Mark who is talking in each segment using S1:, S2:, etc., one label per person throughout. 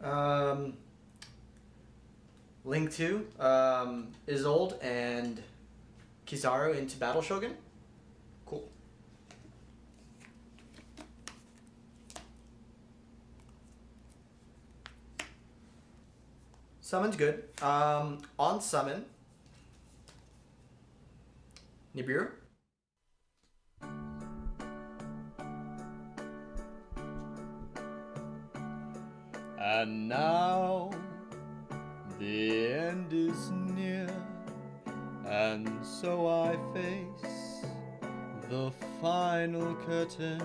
S1: Um, Link 2, Isolde, and Kizaru into Battle Shogun. Cool. Summon's good. On summon, Nibiru.
S2: And now the end is near, and so I face the final curtain.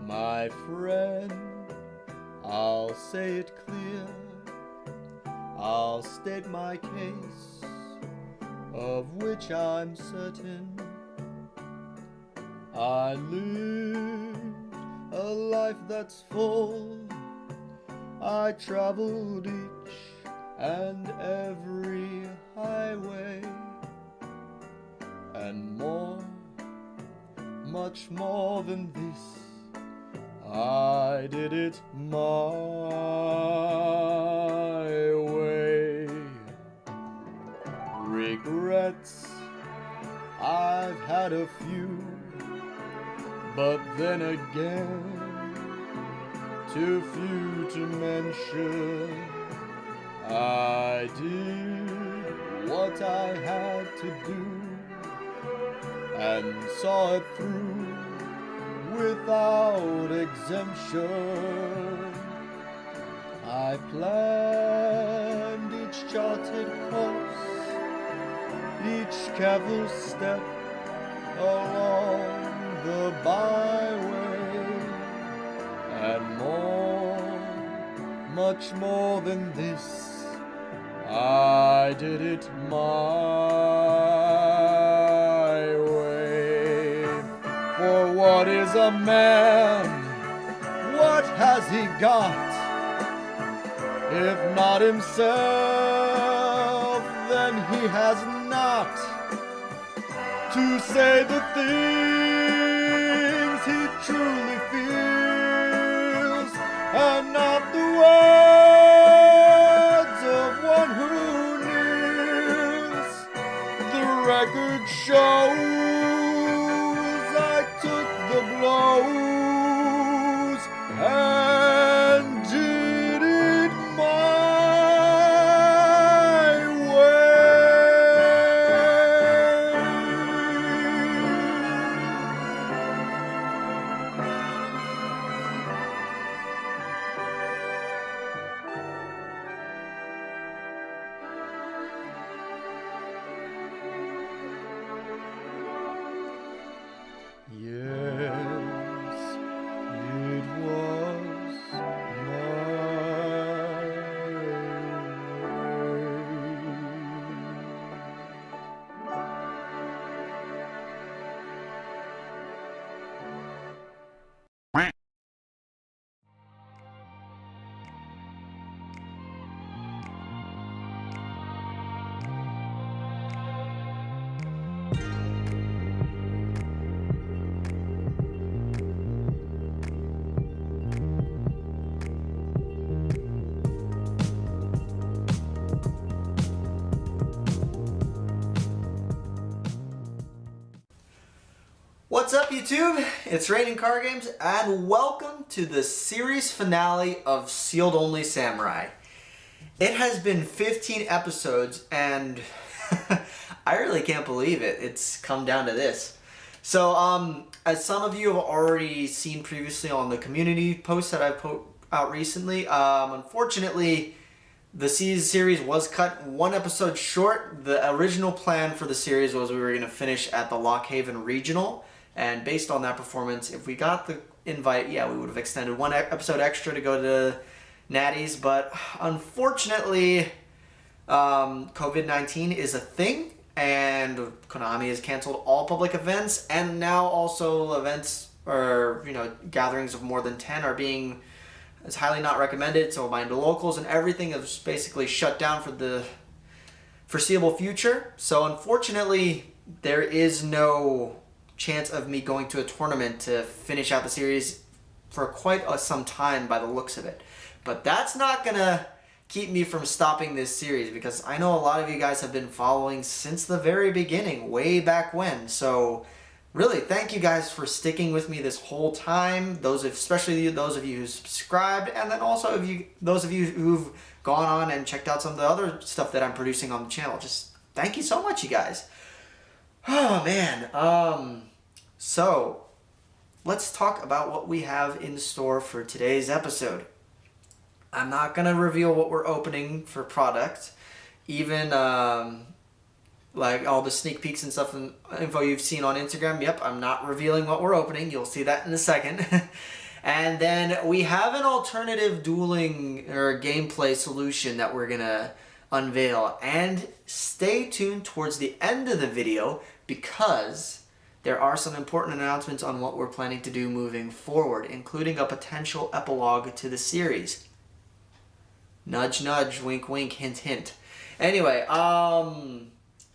S2: My friend, I'll say it clear, I'll state my case, of which I'm certain. I lived a life that's full, I traveled each and every highway, and more, much more than this, I did it my way. Regrets, I've had a few, but then again, too few to mention. I did what I had to do, and saw it through without exemption. I planned each charted course, each careful step along the byway, and more, much more than this, I did it my way. For what is a man? What has he got? If not himself, then he has not to say the things he truly feels, and not the words of one who kneels. The record shows I took the blows and did it my Yes, it was my way.
S1: What's up, YouTube? It's Raining Car Games, and welcome to the series finale of Sealed Only Samurai. It has been 15 episodes, and I really can't believe it. It's come down to this. So, as some of you have already seen previously on the community posts that I've put out recently, unfortunately, the series was cut one episode short. The original plan for the series was we were going to finish at the Lock Haven Regional. And based on that performance, if we got the invite, yeah, we would have extended one episode extra to go to Natty's. But unfortunately, COVID-19 is a thing, and Konami has canceled all public events, and now also events or gatherings of more than 10 are being it's highly not recommended. So my locals and everything is basically shut down for the foreseeable future. So unfortunately, there is no chance of me going to a tournament to finish out the series for quite some time by the looks of it. But that's not gonna keep me from stopping this series, because I know a lot of you guys have been following since the very beginning, way back when. So really, thank you guys for sticking with me this whole time. Especially those of you who subscribed, and then also those of you who've gone on and checked out some of the other stuff that I'm producing on the channel. Just thank you so much, you guys. Oh man. So let's talk about what we have in store for today's episode. I'm not gonna reveal what we're opening for product, even like all the sneak peeks and stuff and info you've seen on Instagram. Yep, I'm not revealing what we're opening. You'll see that in a second. And then we have an alternative dueling or gameplay solution that we're gonna unveil. And stay tuned towards the end of the video, because there are some important announcements on what we're planning to do moving forward, including a potential epilogue to the series. Nudge, nudge, wink, wink, hint, hint. Anyway,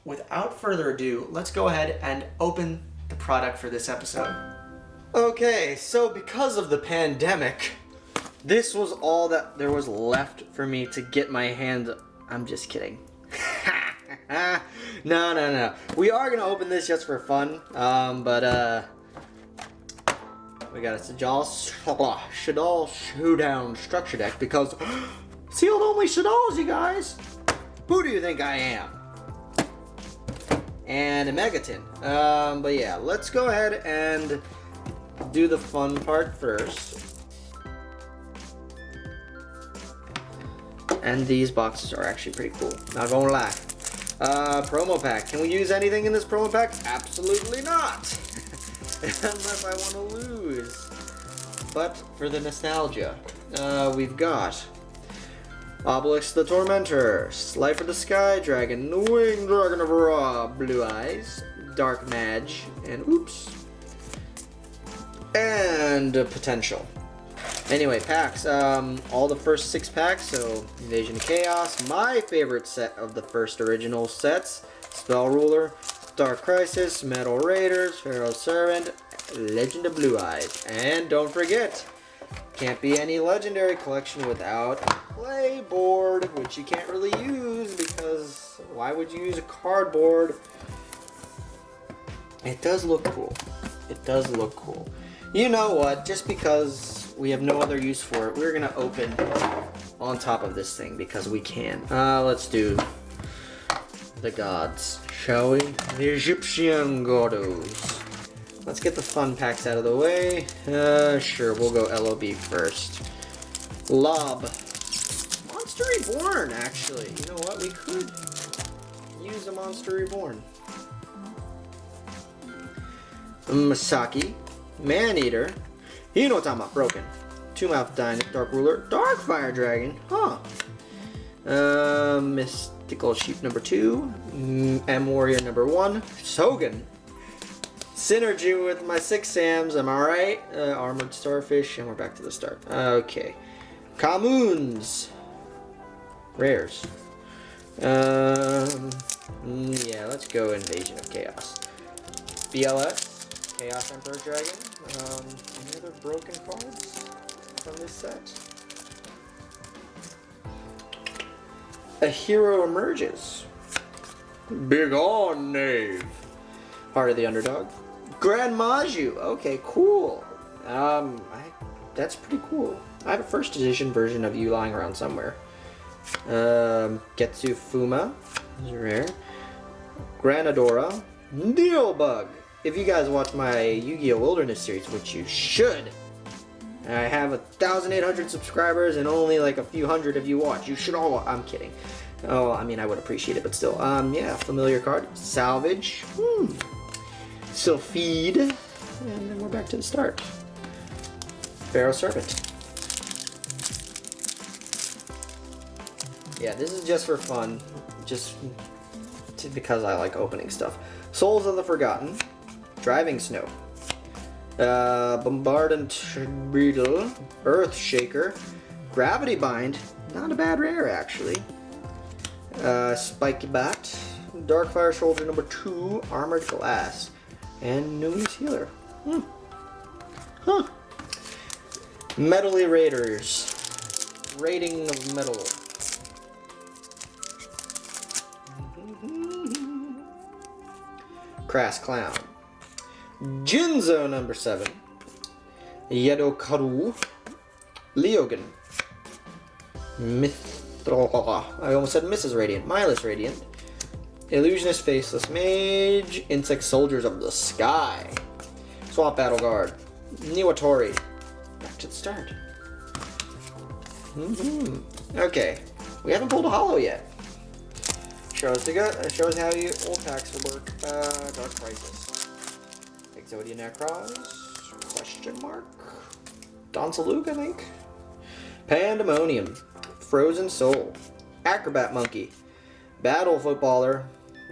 S1: without further ado, let's go ahead and open the product for this episode. Okay, so because of the pandemic, this was all that there was left for me to get my hand. I'm just kidding. No. We are gonna open this just for fun, but we got a Shadal Showdown structure deck, because sealed only Shadals, you guys. Who do you think I am? And a Megaton. But yeah, let's go ahead and do the fun part first. And these boxes are actually pretty cool, not gonna lie. Promo pack. Can we use anything in this promo pack? Absolutely not. Unless I want to lose. But for the nostalgia, we've got Obelix the Tormentor, Slifer the Sky Dragon, Winged Dragon of Ra, Blue Eyes, Dark Mage, and oops. And Potential. Anyway, packs. All the first 6 packs, so Invasion of Chaos, my favorite set of the first original sets, Spell Ruler, Dark Crisis, Metal Raiders, Pharaoh's Servant, Legend of Blue Eyes. And don't forget, can't be any legendary collection without a playboard, which you can't really use, because why would you use a cardboard? It does look cool. It does look cool. You know what? Just because we have no other use for it, we're gonna open on top of this thing because we can. Let's do the gods, shall we? The Egyptian gods. Let's get the fun packs out of the way. Sure, we'll go LOB first. Lob. Monster Reborn, actually. You know what? We could use a Monster Reborn. Masaki. Maneater. Hinotama, broken. Two-Mouth Dynamic, Dark Ruler. Dark Fire Dragon. Huh. Mystical Sheep number 2. M-Warrior number 1. Sogan. Synergy with my 6 Sams, am I right? Armored Starfish, and we're back to the start. Okay. Commoons. Rares. Yeah, let's go Invasion of Chaos. BLS. Chaos Emperor Dragon. Any other broken cards from this set? A hero emerges. Big on Knave. Heart of the Underdog. Grand Maju. Okay, cool. That's pretty cool. I have a first edition version of you lying around somewhere. Getsu Fuma. This is rare. Granadora. Neilbug. If you guys watch my Yu-Gi-Oh! Wilderness series, which you should, I have 1,800 subscribers and only like a few hundred of you watch. You should all. I'm kidding. Oh, I mean, I would appreciate it, but still. Yeah, familiar card. Salvage. Sylphide. And then we're back to the start. Pharaoh's Servant. Yeah, this is just for fun. Just because I like opening stuff. Souls of the Forgotten. Driving Snow. Bombardant Beetle. Earth Shaker. Gravity Bind. Not a bad rare, actually. Spiky Bat. Darkfire Soldier number 2. Armored Glass. And Numi's Healer. Huh. Metally Raiders. rating of metal. Crass Clown. Jinzo number 7. Yedokaru. Leogan. I almost said Mrs. Radiant. Milus Radiant. Illusionist Faceless Mage. Insect Soldiers of the Sky. Swamp Battle Guard. Niwatori. Back to the start. Okay. We haven't pulled a holo yet. Shows how you old packs will work. Dark Crisis. Exodia Necros. Question mark. Donsaluk, I think. Pandemonium. Frozen Soul. Acrobat Monkey. Battle Footballer.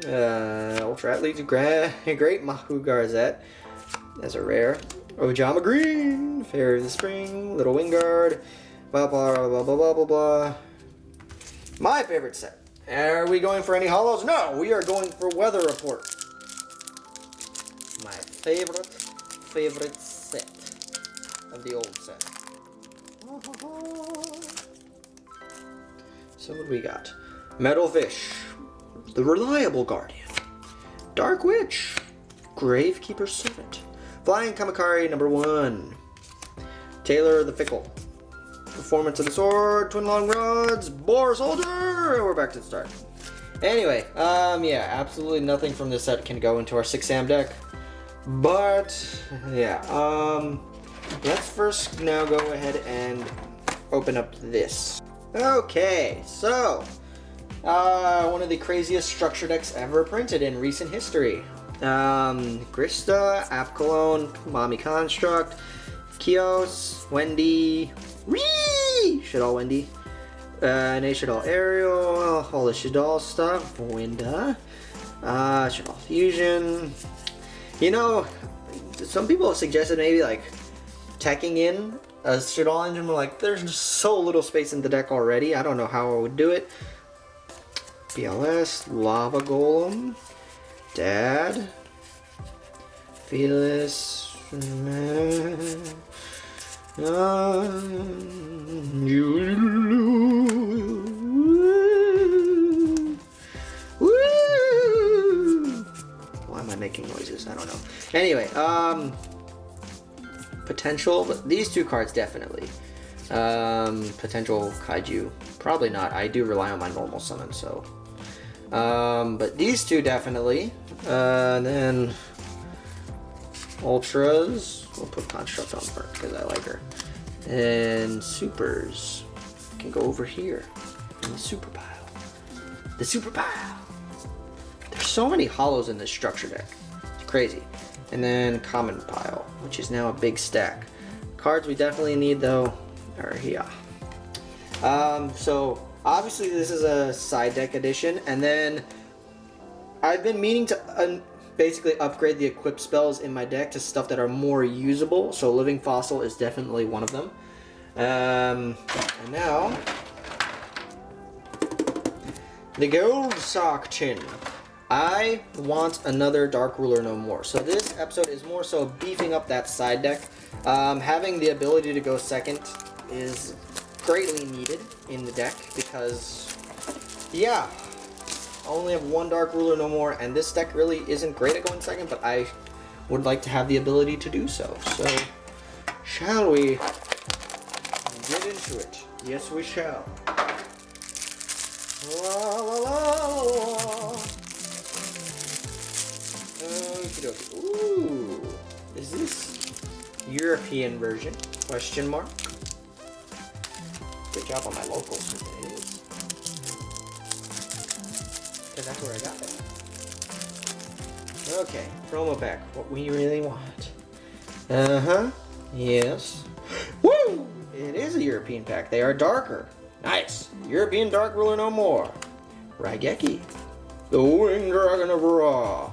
S1: Ultra Athlete. Great Mahu Garzette. That's a rare. Ojama Green. Fairy of the Spring. Little Wingard. Blah blah blah blah blah blah blah. My favorite set. Are we going for any holos? No, we are going for Weather Report. My favorite set of the old set. So what do we got? Metal Fish, the Reliable Guardian, Dark Witch, Gravekeeper's Servant, Flying Kamakari number 1, Taylor the Fickle, Performance of the Sword, Twin Long Rods, Boar Soldier, and we're back to the start. Anyway, yeah, absolutely nothing from this set can go into our 6-Sam deck. But, yeah, let's first now go ahead and open up this. Okay, so, one of the craziest structure decks ever printed in recent history. Grista, Apcolone, Mami Construct, Kios, Wendy, Shadal Wendy, Shadal Ariel, all the Shadal stuff, Winda, Shadal Fusion. You know, some people have suggested maybe like teching in a Shadal engine, but like there's just so little space in the deck already. I don't know how I would do it. BLS, Lava Golem, Dad, Fearless, why am I making noises? I don't know. Anyway, potential, but these two cards definitely. Potential Kaiju, probably not. I do rely on my normal summon, so. But these two definitely. Then Ultras, we'll put Construct on first because I like her. And Supers can go over here in the super pile. The super pile. There's so many holos in this structure deck. It's crazy. And then Common pile, which is now a big stack. Cards we definitely need though are here. So obviously this is a side deck edition, and then I've been meaning to basically upgrade the equip spells in my deck to stuff that are more usable. So Living Fossil is definitely one of them. And now the Gold Sock Chin. I want another Dark Ruler no more. So this episode is more so beefing up that side deck. Having the ability to go second is greatly needed in the deck because, yeah, I only have one Dark Ruler no more, and this deck really isn't great at going second, but I would like to have the ability to do so. So, shall we get into it? Yes, we shall. La la la la. Okie dokie. Ooh, is this European version? Question mark. Good job on my locals. It is. Because that's where I got it. Okay, promo pack. What we really want. Uh-huh. Yes. Woo! It is a European pack. They are darker. Nice. European Dark Ruler no more. Raigeki. The Winged Dragon of Ra.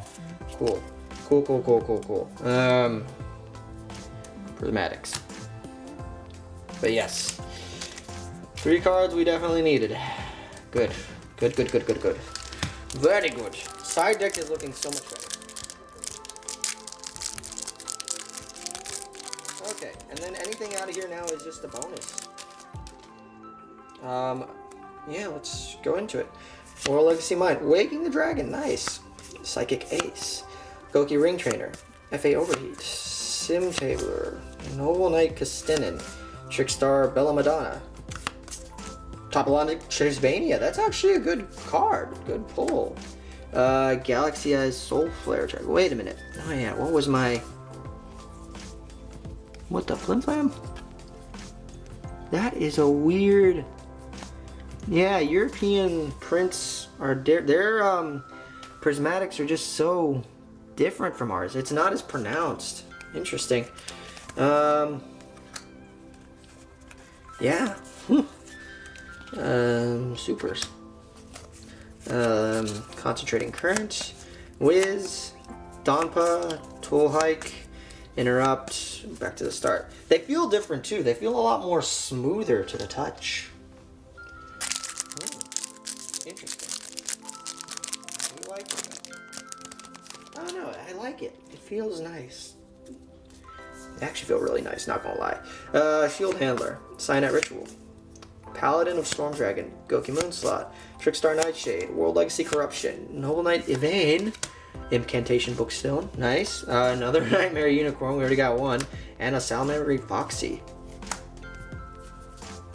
S1: Cool. Cool. Prismatics. But yes. 3 cards we definitely needed. Good. Very good. Side deck is looking so much better. Okay, and then anything out of here now is just a bonus. Yeah, let's go into it. World Legacy Mind. Waking the Dragon. Nice. Psychic Ace. Goki Ring Trainer. FA Overheat. Sim Tabler. Noble Knight Kastinin. Trickstar Bella Madonna. Topolonic Trisbania. That's actually a good card. Good pull. Galaxy Eyes Soul Flare. Wait a minute. Oh yeah, what was my... What the Flim Flam? That is a weird... Yeah, European prints are... Their prismatics are just so different from ours. It's not as pronounced. Interesting. Yeah. Supers. Concentrating Current, Wiz, Donpa, Tool Hike, Interrupt, back to the start. They feel different too. They feel a lot more smoother to the touch. Interesting. You like it? I don't know. I like it. It feels nice. It actually feels really nice, not gonna lie. Shield Handler, Cyanite Ritual, Paladin of Storm Dragon, Goki Moonslot, Trickstar Nightshade, World Legacy Corruption, Noble Knight Evane, Incantation Bookstone, nice. Another Nightmare Unicorn, we already got one, and a Salamander Foxy.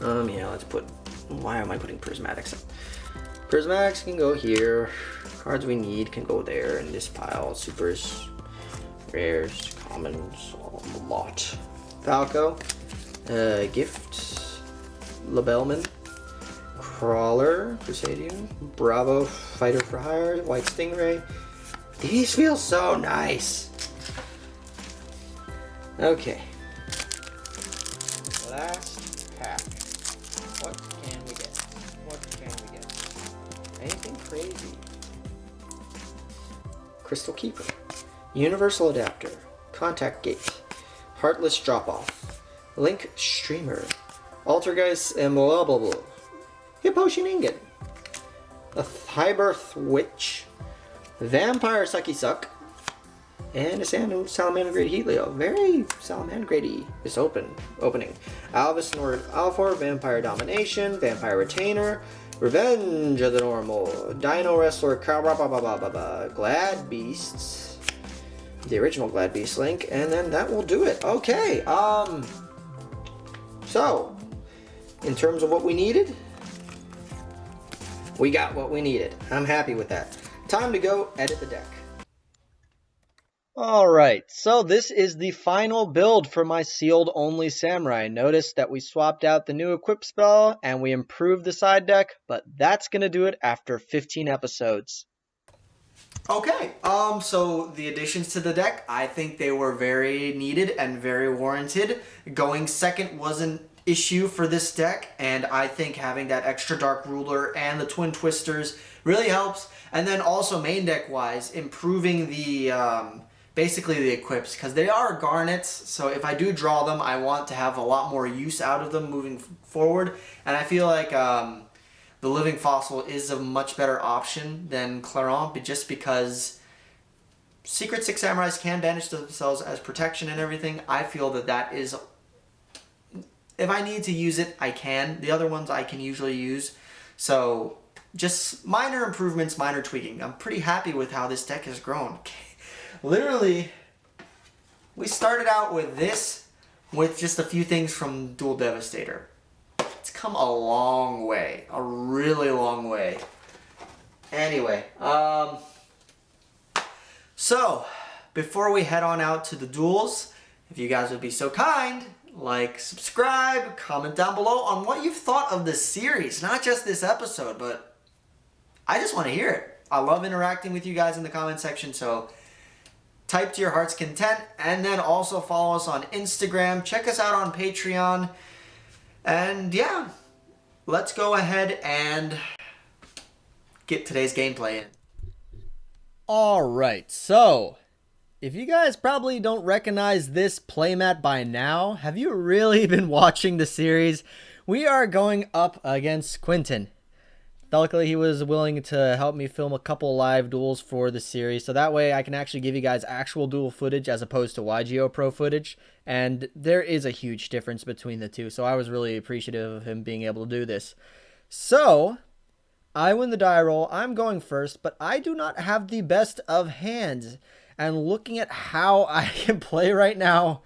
S1: Yeah, let's put... Why am I putting Prismatics in? Prismatics can go here. Cards we need can go there in this pile. Supers, rares, commons, a lot. Falco, Gift, Labellman, Crawler, Crusadia, Bravo, Fighter for Hire, White Stingray. These feel so nice. Okay. Last pack. What can we get? What can we get? Anything crazy? Crystal Keeper, Universal Adapter, Contact Gate, Heartless Drop-Off, Link Streamer, Altergeist and blah blah blah. Hippo Shingen, a Thybirth Witch, Vampire Sucky Suck, and a Salamander Great Heatleo. Very Salamander Grady is opening. Alvis Nord Alfor, Vampire Domination, Vampire Retainer, Revenge of the Normal, Dino Wrestler, Glad Beasts, the original Glad Beast Link, and then that will do it. Okay, so, in terms of what we needed, we got what we needed. I'm happy with that. Time to go edit the deck. Alright, so this is the final build for my sealed only samurai. Notice that we swapped out the new equip spell and we improved the side deck, but that's going to do it after 15 episodes. Okay, so the additions to the deck, I think they were very needed and very warranted. Going second was an issue for this deck, and I think having that extra Dark Ruler and the Twin Twisters really helps. And then also main deck wise, improving the basically the equips, because they are garnets, so if I do draw them, I want to have a lot more use out of them moving forward. And I feel like the Living Fossil is a much better option than Clairon, just because Secret Six Samurais can banish themselves as protection and everything. I feel that that is... If I need to use it, I can. The other ones I can usually use. So, just minor improvements, minor tweaking. I'm pretty happy with how this deck has grown. Literally, we started out with this, with just a few things from Duel Devastator. It's come a long way. A really long way. Anyway, so, before we head on out to the duels, if you guys would be so kind, like, subscribe, comment down below on what you've thought of this series. Not just this episode, but I just want to hear it. I love interacting with you guys in the comment section, so type to your heart's content. And then also follow us on Instagram. Check us out on Patreon. And yeah, let's go ahead and get today's gameplay in. Alright, so if you guys probably don't recognize this playmat by now, have you really been watching the series? We are going up against Quentin.
S3: Luckily, he was willing to help me film a couple live duels for the series, so that way I can actually give you guys actual duel footage as opposed to YGO Pro footage, and there is a huge difference between the two, so I was really appreciative of him being able to do this. So, I win the die roll. I'm going first, but I do not have the best of hands. And looking at how I can play right now,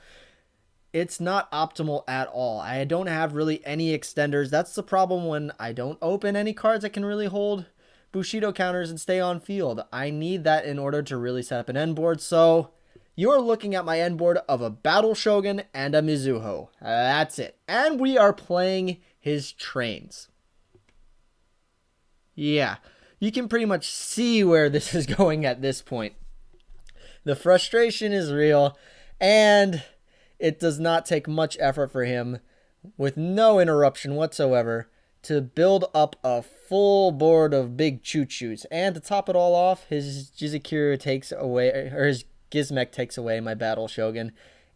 S3: it's not optimal at all. I don't have really any extenders. That's the problem when I don't open any cards that can really hold Bushido counters and stay on field. I need that in order to really set up an end board. So you're looking at my end board of a Battle Shogun and a Mizuho. That's it. And we are playing his trains. Yeah, you can pretty much see where this is going at this point. The frustration is real, and it does not take much effort for him, with no interruption whatsoever, to build up a full board of big choo-choos. And to top it all off, his Jizukiro takes away, or his Gizmek takes away my Battle Shogun,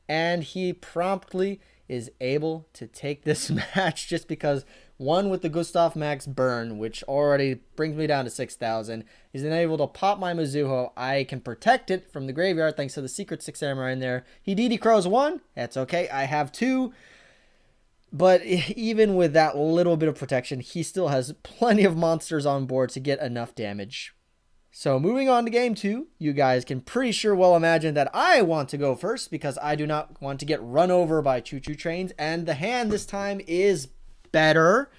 S3: and he promptly is able to take this match just because, one, with the Gustav Max burn, which already brings me down to 6,000. He's then able to pop my Mizuho. I can protect it from the graveyard thanks to the Secret Six Samurai in there. He DD Crows 1. That's okay. I have 2. But even with that little bit of protection, he still has plenty of monsters on board to get enough damage. So moving on to game 2, you guys can pretty sure well imagine that I want to go first because I do not want to get run over by choo-choo trains. And the hand this time is better.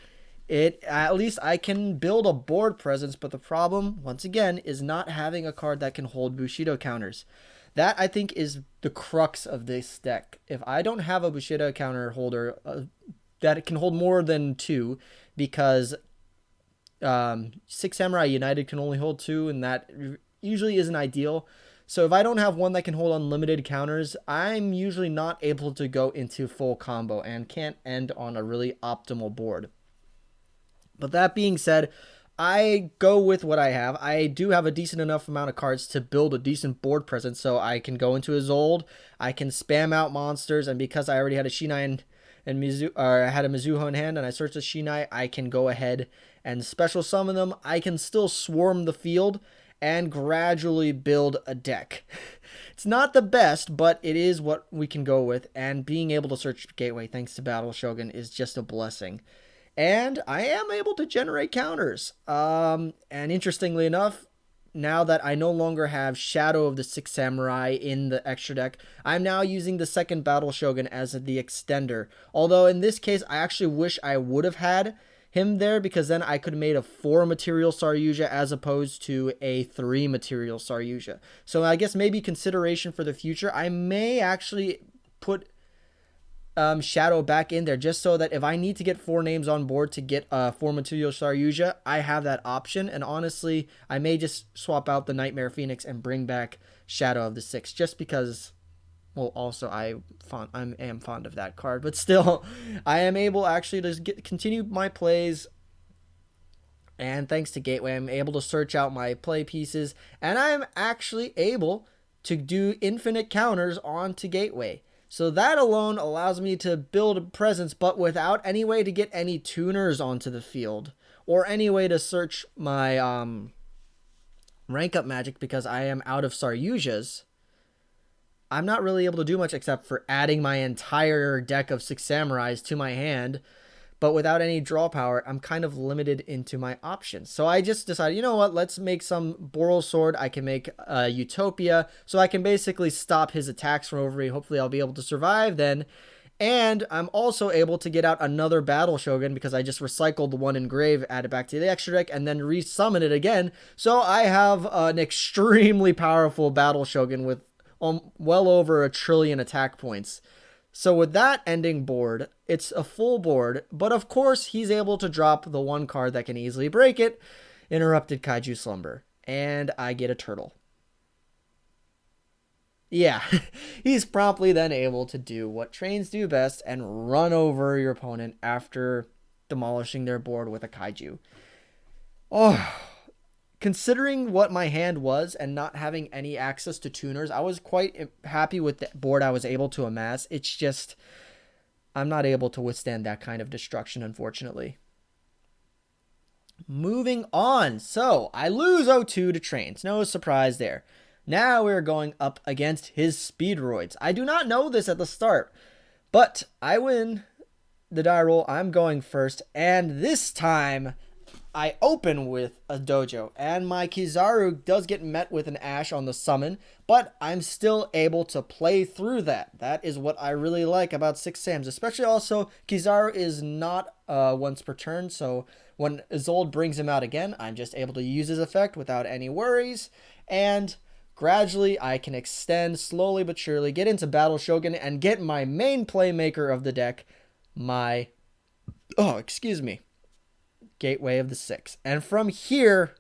S3: At least I can build a board presence, but the problem, once again, is not having a card that can hold Bushido counters. That, I think, is the crux of this deck. If I don't have a Bushido counter holder that can hold more than 2, because Six Samurai United can only hold 2, and that usually isn't ideal. So if I don't have one that can hold unlimited counters, I'm usually not able to go into full combo and can't end on a really optimal board. But that being said, I go with what I have. I do have a decent enough amount of cards to build a decent board presence, so I can go into his old, I can spam out monsters, and because I already had a Shinai and I had a Mizuho in hand and I searched the Shinai, I can go ahead and special summon them. I can still swarm the field and gradually build a deck. It's not the best, but it is what we can go with, and being able to search Gateway thanks to Battle Shogun is just a blessing. And I am able to generate counters. And interestingly enough, now that I no longer have Shadow of the Six Samurai in the extra deck, I'm now using the second Battle Shogun as the extender. Although in this case, I actually wish I would have had him there, because then I could have made a 4 material Saryuja as opposed to a 3 material Saryuja. So I guess maybe consideration for the future, I may actually put Shadow back in there just so that if I need to get 4 names on board to get 4 material Saryuja, I have that option. And honestly, I may just swap out the Nightmare Phoenix and bring back Shadow of the Six, just because, well, also I am fond of that card, but still, I am able actually to continue my plays. And thanks to Gateway, I'm able to search out my play pieces, and I'm actually able to do infinite counters onto Gateway. So that alone allows me to build a presence, but without any way to get any tuners onto the field, or any way to search my rank up magic, because I am out of Saryujas. I'm not really able to do much except for adding my entire deck of Six Samurais to my hand, but without any draw power, I'm kind of limited into my options. So I just decided, you know what, let's make some Boral Sword. I can make Utopia, so I can basically stop his attacks from over me. Hopefully I'll be able to survive then. And I'm also able to get out another Battle Shogun because I just recycled the one in Grave, add it back to the extra deck, and then resummon it again. So I have an extremely powerful Battle Shogun with well over 1 trillion attack points. So with that ending board, it's a full board, but of course he's able to drop the one card that can easily break it, Interrupted Kaiju Slumber, and I get a turtle. Yeah, he's promptly then able to do what trains do best and run over your opponent after demolishing their board with a kaiju. Oh, considering what my hand was and not having any access to tuners, I was quite happy with the board I was able to amass. It's just, I'm not able to withstand that kind of destruction, unfortunately. moving on. So I lose 0-2 to trains. No surprise there. Now we're going up against his speedroids. I do not know this at the start, but I win the die roll. I'm going first, and this time I open with a dojo, and my Kizaru does get met with an Ash on the summon, but I'm still able to play through that. That is what I really like about 6 Sams, especially also Kizaru is not once per turn, so when Isolde brings him out again, I'm just able to use his effect without any worries, and gradually I can extend slowly but surely, get into Battle Shogun, and get my main playmaker of the deck, my, Gateway of the Six. And from here,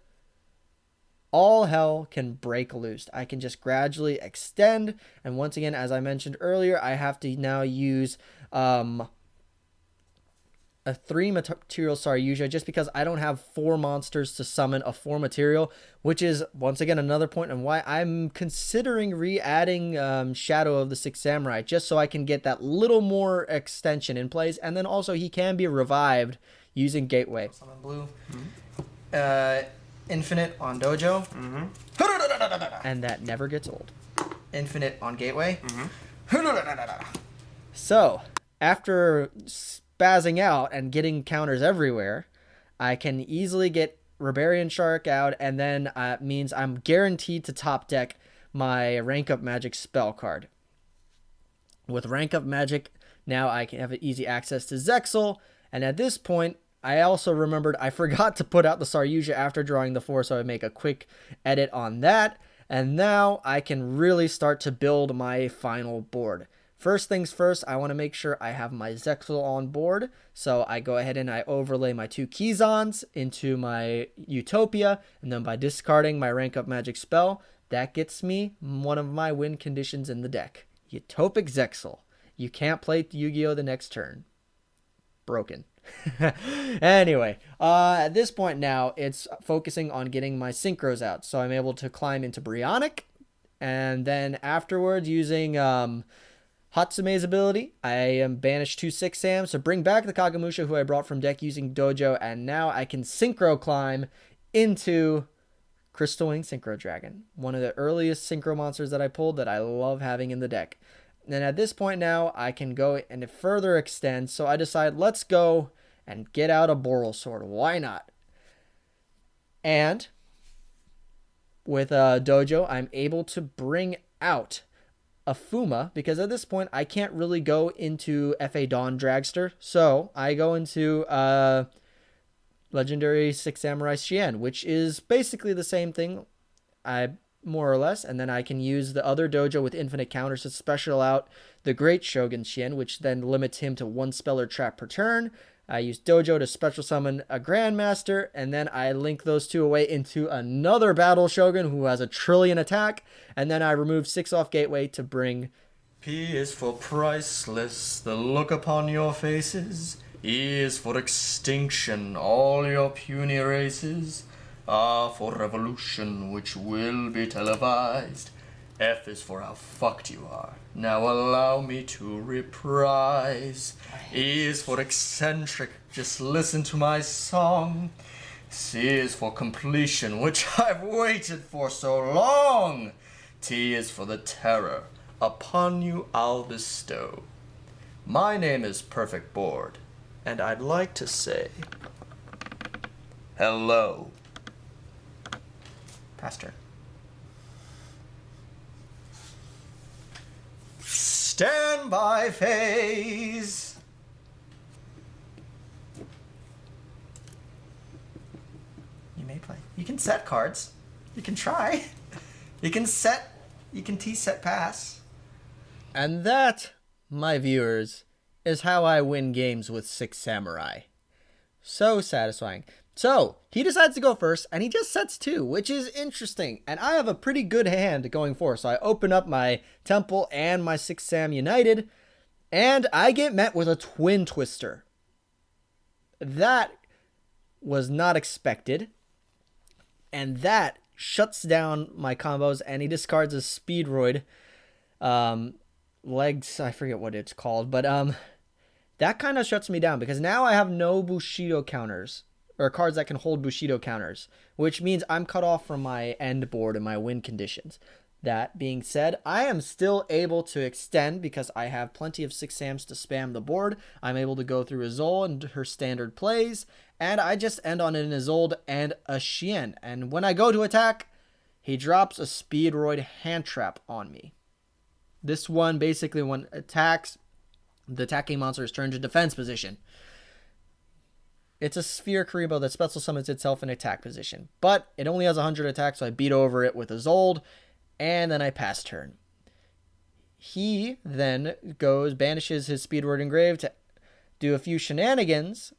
S3: all hell can break loose. I can just gradually extend. And once again, as I mentioned earlier, I have to now use a 3 material Saryuja just because I don't have 4 monsters to summon a 4 material, which is once again another point on why I'm considering re-adding Shadow of the Six Samurai, just so I can get that little more extension in place. And then also he can be revived using Gateway. Summon blue. Infinite on Dojo. And that never gets old. Infinite on Gateway. So, after spazzing out and getting counters everywhere, I can easily get Rebarian Shark out, and then means I'm guaranteed to top deck my Rank Up Magic spell card. With Rank Up Magic, now I can have easy access to Zexal, and at this point, I also remembered I forgot to put out the Saryuja after drawing the 4, so I make a quick edit on that, and now I can really start to build my final board. First things first, I want to make sure I have my Zexal on board, so I go ahead and I overlay my 2 Kizans into my Utopia, and then by discarding my Rank Up Magic spell, that gets me one of my win conditions in the deck. Utopic Zexal. You can't play Yu-Gi-Oh! The next turn. Broken. Anyway, at this point now, it's focusing on getting my Synchros out, so I'm able to climb into Brionic, and then afterwards, using Hatsume's ability, I am banished 2 6 Sams to bring back the Kagamusha who I brought from deck using Dojo, and now I can Synchro climb into Crystal Wing Synchro Dragon, one of the earliest Synchro monsters that I pulled that I love having in the deck. And at this point now, I can go and further extend, so I decide let's go and get out a Boral Sword. Why not? And with Dojo, I'm able to bring out a Fuma, because at this point I can't really go into FA Dawn Dragster, so I go into Legendary 6 Samurai Shien, which is basically the same thing, more or less, and then I can use the other Dojo with infinite counters to special out the Great Shogun Shien, which then limits him to 1 spell or trap per turn. I use Dojo to special summon a Grandmaster, and then I link those 2 away into another Battle Shogun who has a trillion attack, and then I remove 6 off Gateway to bring P is for priceless, the look upon your faces. E is for extinction, all your puny races. R for revolution, which will be televised. F is for how fucked you are. Now allow me to reprise. E is for eccentric, just listen to my song. C is for completion, which I've waited for so long. T is for the terror, upon you I'll bestow. My name is Perfect Board, and I'd like to say hello. Pastor. Standby phase. You may play. You can set cards. You can try. You can set. You can T-set pass. And that, my viewers, is how I win games with 6 Samurai. So satisfying. So, he decides to go first, and he just sets 2, which is interesting. And I have a pretty good hand going forward. So I open up my Temple and my 6 Sam United, and I get met with a Twin Twister. That was not expected. And that shuts down my combos, and he discards a Speedroid. Legs, I forget what it's called, but that kind of shuts me down, because now I have no Bushido counters or cards that can hold Bushido counters, which means I'm cut off from my end board and my win conditions. That being said, I am still able to extend because I have plenty of 6 Sams to spam the board. I'm able to go through Azul and her standard plays, and I just end on an Isolde and a Xian. And when I go to attack, he drops a Speedroid hand trap on me. This one basically, when attacks, the attacking monster's turn to defense position. It's a Sphere Karibo that special summons itself in attack position, but it only has 100 attack, so I beat over it with Isolde, and then I pass turn. He then banishes his Speedroid Engrave to do a few shenanigans,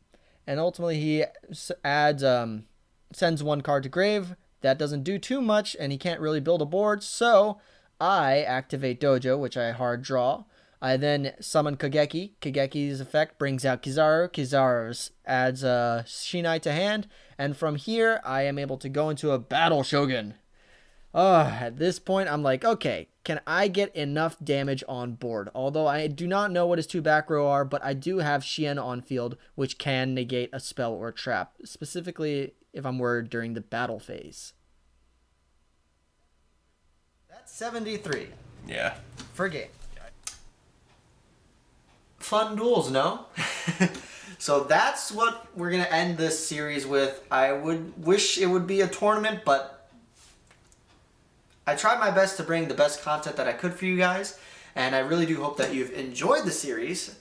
S3: and ultimately he sends one card to grave. That doesn't do too much, and he can't really build a board, so I activate Dojo, which I hard draw. I then summon Kageki. Kageki's effect brings out Kizaru. Kizaru adds a Shinai to hand, and from here I am able to go into a Battle Shogun. At this point, I'm like, okay, can I get enough damage on board? Although I do not know what his 2 back row are, but I do have Xian on field, which can negate a spell or a trap, specifically if I'm worried during the battle phase.
S1: That's 73.
S2: Yeah.
S1: For game. Fun duels, no? So that's what we're going to end this series with. I would wish it would be a tournament, but I tried my best to bring the best content that I could for you guys, and I really do hope that you've enjoyed the series.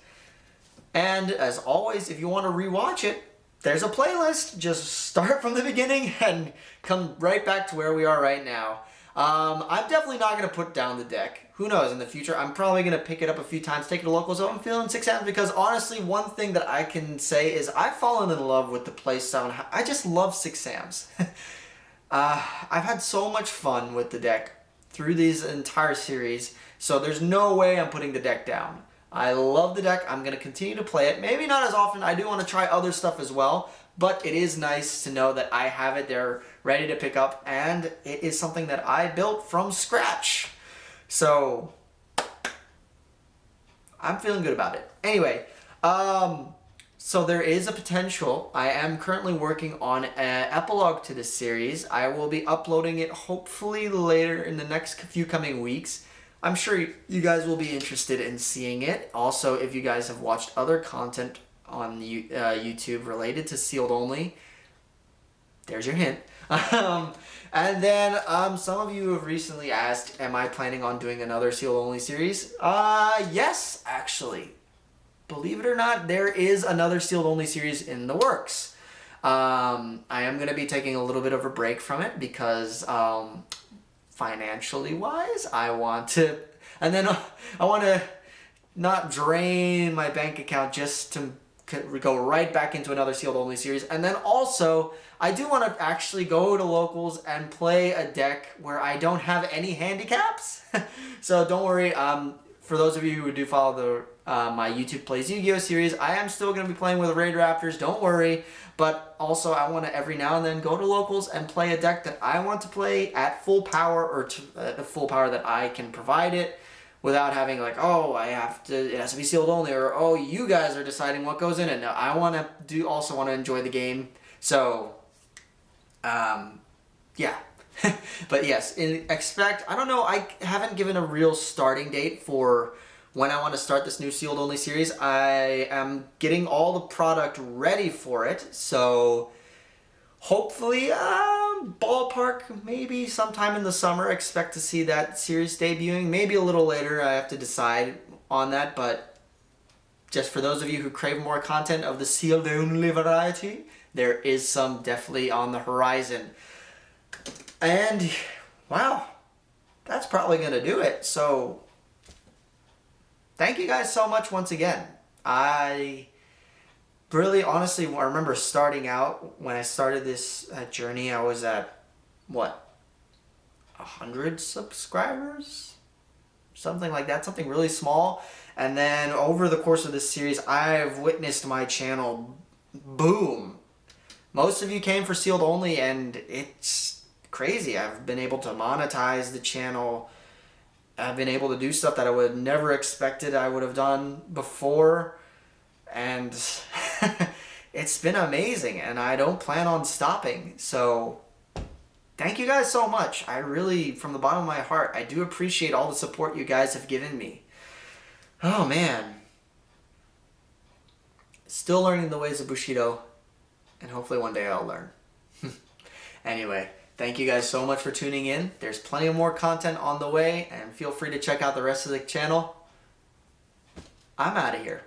S1: And as always, if you want to rewatch it, there's a playlist. Just start from the beginning and come right back to where we are right now. I'm definitely not going to put down the deck. Who knows, in the future, I'm probably going to pick it up a few times, take it to locals. So I'm feeling 6 Sams because honestly, one thing that I can say is I've fallen in love with the playstyle. I just love 6 Sams. I've had so much fun with the deck through these entire series, so there's no way I'm putting the deck down. I love the deck. I'm going to continue to play it. Maybe not as often. I do want to try other stuff as well, but it is nice to know that I have it there ready to pick up, and it is something that I built from scratch. So I'm feeling good about it. Anyway, so there is a potential. I am currently working on an epilogue to this series. I will be uploading it hopefully later in the next few coming weeks. I'm sure you guys will be interested in seeing it. Also, if you guys have watched other content on YouTube related to Sealed Only, there's your hint. And then some of you have recently asked, am I planning on doing another Sealed Only series? Yes, actually. Believe it or not, there is another Sealed Only series in the works. I am going to be taking a little bit of a break from it because financially wise, I want to not drain my bank account just to go right back into another Sealed Only series. And then also, I do want to actually go to locals and play a deck where I don't have any handicaps. So don't worry, for those of you who do follow my YouTube Plays Yu-Gi-Oh! Series, I am still going to be playing with Raid Raptors, don't worry. But also, I want to every now and then go to locals and play a deck that I want to play at full power, or to the full power that I can provide it, without having like, oh, it has to be Sealed Only, or oh, you guys are deciding what goes in it. No, I also want to enjoy the game. So, yeah. But yes, I don't know, I haven't given a real starting date for when I want to start this new Sealed Only series. I am getting all the product ready for it, so hopefully, ballpark, maybe sometime in the summer, expect to see that series debuting. Maybe a little later, I have to decide on that, but just for those of you who crave more content of the Sealed Only variety, there is some definitely on the horizon. And, wow, that's probably going to do it. So, thank you guys so much once again. I really, honestly, I remember starting out, when I started this journey, I was at, 100 subscribers? Something like that, something really small. And then over the course of this series, I've witnessed my channel boom. Most of you came for Sealed Only, and it's crazy. I've been able to monetize the channel. I've been able to do stuff that I would have never expected I would have done before. And it's been amazing, and I don't plan on stopping. So thank you guys so much. I really, from the bottom of my heart, I do appreciate all the support you guys have given me. Oh man. Still learning the ways of Bushido, and hopefully one day I'll learn. Anyway, thank you guys so much for tuning in. There's plenty of more content on the way, and feel free to check out the rest of the channel. I'm out of here.